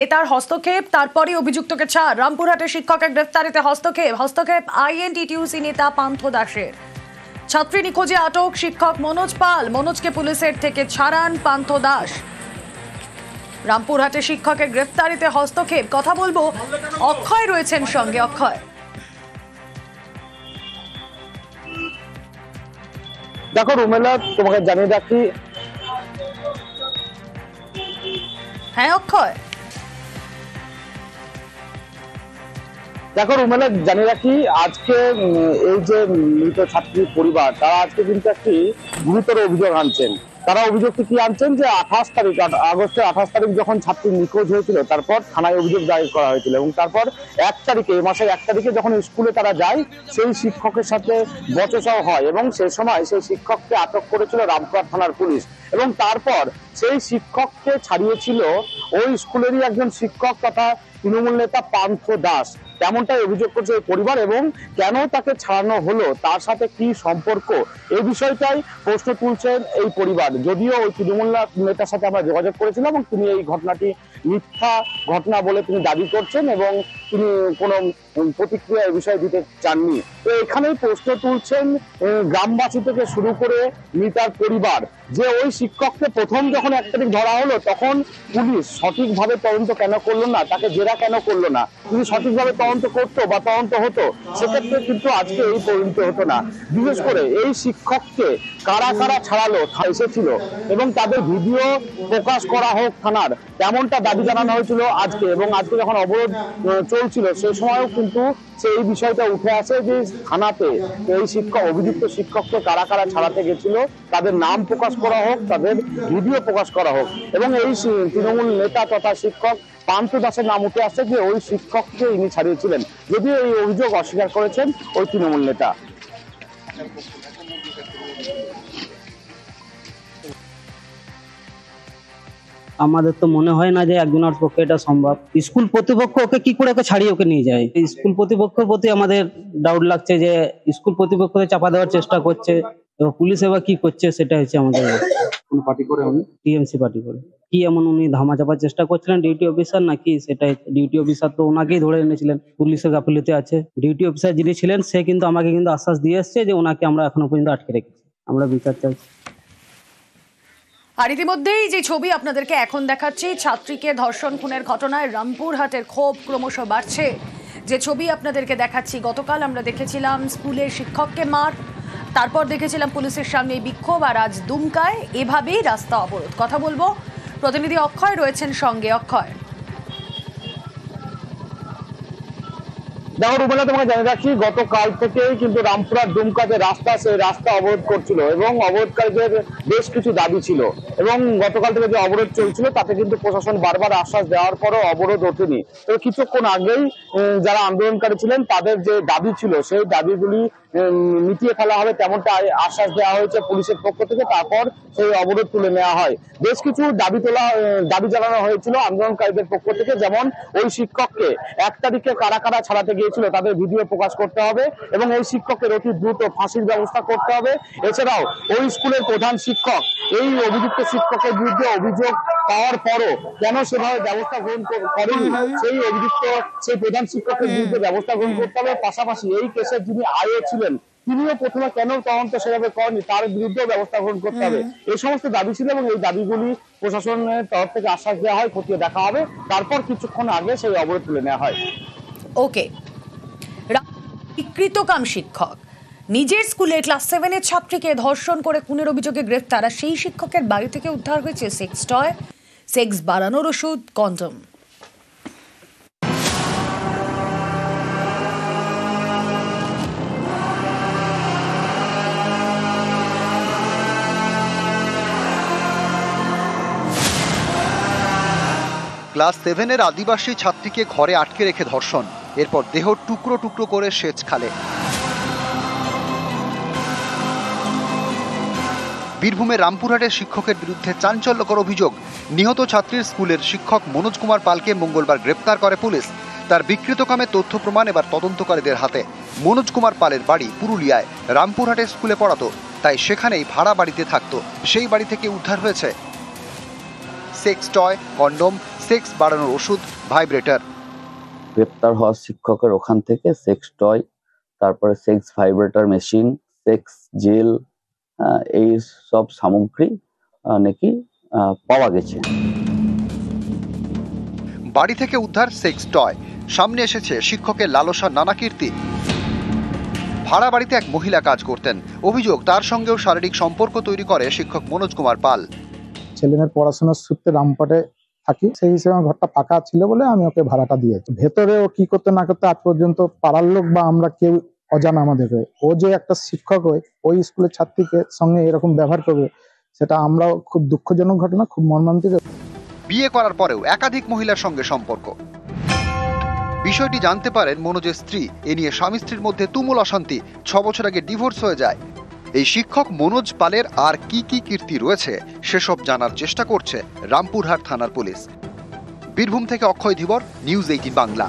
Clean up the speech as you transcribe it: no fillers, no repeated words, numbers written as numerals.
তার হস্তক্ষেপ, তারপরে অভিযুক্তকে ছাড়। রামপুরহাটের শিক্ষকের গ্রেফতারিতে হস্তক্ষেপ আইএনটিটিইউসি নেতা পান্থ দাসের। ছাত্রী নিখোঁজে আটক শিক্ষক মনোজ পাল। মনোজকে পুলিশের থেকে ছাড়ান পান্থ দাস। রামপুরহাটের শিক্ষকের গ্রেফতারিতে হস্তক্ষেপ। কথা বলবো, অক্ষয় রয়েছেন সঙ্গে। অক্ষয়, দেখো রুমেলা, তোমাকে জানিয়ে রাখি। হ্যাঁ অক্ষয়, দেখো রুমেলা, জানিয়ে রাখি আজকে এই যে মৃত ছাত্রীর পরিবার, তারা আজকে কিন্তু একটি গুরুতর অভিযোগ আনছেন। তারা অভিযোগটি কি আনছেন যে 28 তারিখ আগস্টের 28 তারিখ যখন ছাত্রী নিখোঁজ হয়েছিল, তারপর থানায় অভিযোগ দায়ের করা হয়েছিল এবং তারপর 1 তারিখে, এই মাসের 1 তারিখে যখন স্কুলে তারা যায়, সেই শিক্ষকের সাথে বচসাও হয় এবং সেই সময় সেই শিক্ষককে আটক করেছিল রামপুরহাট থানার পুলিশ। এবং তারপর সেই শিক্ষককে ছাড়িয়েছিল ওই স্কুলেরই একজন শিক্ষক তথা তৃণমূল নেতা পান্থ দাস। তেমনটাই অভিযোগ করছে এই পরিবার। এবং কেন তাকে ছাড়ানো হলো, তার সাথে কি সম্পর্ক, এই বিষয়টাই প্রশ্ন তুলছেন এই পরিবার। যদিও ওই তৃণমূল নেতার সাথে আমরা যোগাযোগ করেছিলাম এবং তিনি এই ঘটনাটি মিথ্যা ঘটনা বলে তিনি দাবি করছেন এবং তিনি কোনো প্রতিক্রিয়া এই বিষয়ে দিতে চাননি। তো এখানেই প্রশ্ন তুলছেন গ্রামবাসী থেকে শুরু করে মৃতার পরিবার, যে ওই শিক্ষককে প্রথম যখন 1 তারিখ ধরা হলো, তখন পুলিশ সঠিকভাবে তদন্ত কেন করলো না, তাকে জেরা কেন করলো না? যদি সঠিকভাবে তদন্ত করতো বা তদন্ত হতো, সেক্ষেত্রে কিন্তু আজকে এই পরিণতি হতো না। বিশেষ করে এই শিক্ষককে কারা কারা ছাড়ালো এসেছিল এবং তাদের ভিডিও প্রকাশ করা হোক থানার, তেমনটা দাবি জানানো হয়েছিল আজকে। এবং আজকে যখন অবরোধ চলছিল, সেই সময়ও কিন্তু সেই বিষয়টা উঠে আসে যে থানাতে এই অভিযুক্ত শিক্ষককে কারা কারা ছাড়াতে গেছিল, তাদের নাম প্রকাশ করা হোক, তাদের ভিডিও প্রকাশ করা হোক। এবং এই তৃণমূল নেতা তথা শিক্ষক পান্থ দাসের নাম উঠে আসছে যে ওই শিক্ষককে ইনি ছাড়িয়েছিলেন, যদিও এই অভিযোগ অস্বীকার করেছেন ওই তৃণমূল নেতা। আমাদের তো মনে হয় না যে একজনের পক্ষে এটা সম্ভব। স্কুল কর্তৃপক্ষ ওকে কি করে ছাড়িয়ে ওকে নিয়ে যায়? স্কুল কর্তৃপক্ষের প্রতি আমাদের ডাউট লাগছে যে স্কুল কর্তৃপক্ষকে চাপা দেওয়ার চেষ্টা করছে, এবং পুলিশ এবার কি করছে সেটা হচ্ছে আমাদের। কোন পার্টি করে উনি? টিএমসি পার্টি করে। কি এমন উনি ধামা চাপার চেষ্টা করছিলেন ডিউটি অফিসার নাকি, সেটাই। ডিউটি অফিসার তো ওনাকেই ধরে এনেছিলেন, পুলিশের গাফিলতি আছে। ডিউটি অফিসার যিনি ছিলেন সে কিন্তু আমাকে কিন্তু আশ্বাস দিয়ে এসছে যে ওনাকে আমরা এখনো পর্যন্ত আটকে রেখেছি, আমরা বিচার চাইছি। আর ইতিমধ্যেই যে ছবি আপনাদেরকে এখন দেখাচ্ছি, ছাত্রীকে ধর্ষণ খুনের ঘটনায় রামপুরহাটের ক্ষোভ ক্রমশ বাড়ছে। যে ছবি আপনাদেরকে দেখাচ্ছি, গতকাল আমরা দেখেছিলাম স্কুলের শিক্ষককে মার, তারপর দেখেছিলাম পুলিশের সামনে বিক্ষোভ, আর আজ দুমকায় এভাবেই রাস্তা অবরোধ। কথা বলবো, প্রতিনিধি অক্ষয় রয়েছেন সঙ্গে। অক্ষয়, দেখো রুমেলা, তোমাকে জানিয়ে রাখি গতকাল থেকেই কিন্তু রামপুরহাট দুমকা যে রাস্তা, সেই রাস্তা অবরোধ করছিল এবং অবরোধকারীদের বেশ কিছু দাবি ছিল। এবং গতকাল থেকে যে অবরোধ চলছিল তাতে কিন্তু প্রশাসন বারবার আশ্বাস দেওয়ার পরও অবরোধ ওঠেনি। তো কিছুক্ষণ আগেই যারা আন্দোলনকারী ছিলেন তাদের যে দাবি ছিল, সেই দাবিগুলি মিটিয়ে ফেলা হবে তেমনটা আশ্বাস দেওয়া হয়েছে পুলিশের পক্ষ থেকে। তারপর সেই অবরোধ তুলে নেওয়া হয়। বেশ কিছু দাবি জানানো হয়েছিল আন্দোলনকারীদের পক্ষ থেকে, যেমন ওই শিক্ষককে 1 তারিখে কারা কারা ছাড়াতে গিয়েছিল তাদের ভিডিও প্রকাশ করতে হবে এবং এই শিক্ষকের অতি দ্রুত ফাঁসির ব্যবস্থা করতে হবে। এছাড়াও ওই স্কুলের প্রধান শিক্ষক, এই অভিযুক্ত শিক্ষকের বিরুদ্ধে অভিযোগ পাওয়ার পরও কেন সেভাবে ব্যবস্থা গ্রহণ করেনি, সেই প্রধান শিক্ষকের বিরুদ্ধে ব্যবস্থা গ্রহণ করতে হবে। পাশাপাশি এই কেসের যিনি আইও ছিলেন, তিনিও প্রথমে কেন তদন্ত সেভাবে করেনি, তার বিরুদ্ধেও ব্যবস্থা গ্রহণ করতে হবে। এই সমস্ত দাবি ছিল এবং এই দাবিগুলি প্রশাসনের তরফ থেকে আশ্বাস দেওয়া হয় খতিয়ে দেখা হবে। তারপর কিছুক্ষণ আগে সেই অবরোধ তুলে নেওয়া হয়। ওকে, বিকৃতকাম শিক্ষক নিজের স্কুলে ক্লাস 7-এর ছাত্রীকে ধর্ষণ করে খুনের অভিযোগে গ্রেফতার। আর সেই শিক্ষকের বাড়ি থেকে উদ্ধার হয়েছে সেক্স টয়, সেক্স বাড়ানোর ওষুধ, কন্ডম। ক্লাস 7-এর আদিবাসী ছাত্রীকে ঘরে আটকে রেখে ধর্ষণ, এরপর দেহ টুকরো টুকরো করে সেচ খালে। বীরভূমের রামপুরহাটের শিক্ষকের বিরুদ্ধে চাঞ্চল্যকর অভিযোগ। নিহত ছাত্রীর স্কুলের শিক্ষক মনোজ কুমার পালকে মঙ্গলবার গ্রেপ্তার করে পুলিশ। তার বিকৃতকামের তথ্য প্রমাণ এবার তদন্তকারীদের হাতে। মনোজ কুমার পালের বাড়ি পুরুলিয়ায়, রামপুরহাটের স্কুলে পড়াতো, তাই সেখানেই ভাড়া বাড়িতে থাকতো। সেই বাড়ি থেকে উদ্ধার হয়েছে সেক্স টয়, কন্ডম, সেক্স বাড়ানোর ওষুধ ভাইব্রেটর। গ্রেপ্তার হওয়া শিক্ষকের ওখান থেকে সেক্স টয়, তারপরে sex vibrator machine, sex gel, এই সব সামগ্রী নাকি পাওয়া গেছে। বাড়ি থেকে উদ্ধার সেক্স টয়। সামনে এসেছে শিক্ষকের লালসার নানা কীর্তি। ভাড়া বাড়িতে এক মহিলা কাজ করতেন। অভিযোগ, তার সঙ্গেও শারীরিক সম্পর্ক তৈরি করে শিক্ষক মনোজ কুমার পাল। ছেলেমেয়ের পড়াশোনার সূত্রে রামপুরহাটে থাকি, সেই হিসেবে আমার ঘরটা ফাঁকা ছিল বলে আমি ওকে ভাড়াটা দিয়েছি। ভেতরে ও কি করতে না করতে আজ পর্যন্ত পাড়ার লোক বা আমরা কেউ অজানা আমাদেরকে। ও যে একটা শিক্ষক হয়ে ওই স্কুলের ছাত্রীকে সঙ্গে এরকম ব্যবহার করবে, সেটা আমরাও খুব দুঃখজনক ঘটনা, খুব মর্মান্তিক। বিয়ে করার পরেও একাধিক মহিলার সঙ্গে সম্পর্ক। বিষয়টি জানতে পারেন মনোজের স্ত্রী। এ নিয়ে স্বামী স্ত্রীর মধ্যে তুমুল অশান্তি। 6 বছর আগে ডিভোর্স হয়ে যায়। এই শিক্ষক মনোজ পালের আর কি কি কীর্তি রয়েছে সেসব জানার চেষ্টা করছে রামপুরহাট থানার পুলিশ। বীরভূম থেকে অক্ষয় ধীবর, নিউজ 18 বাংলা।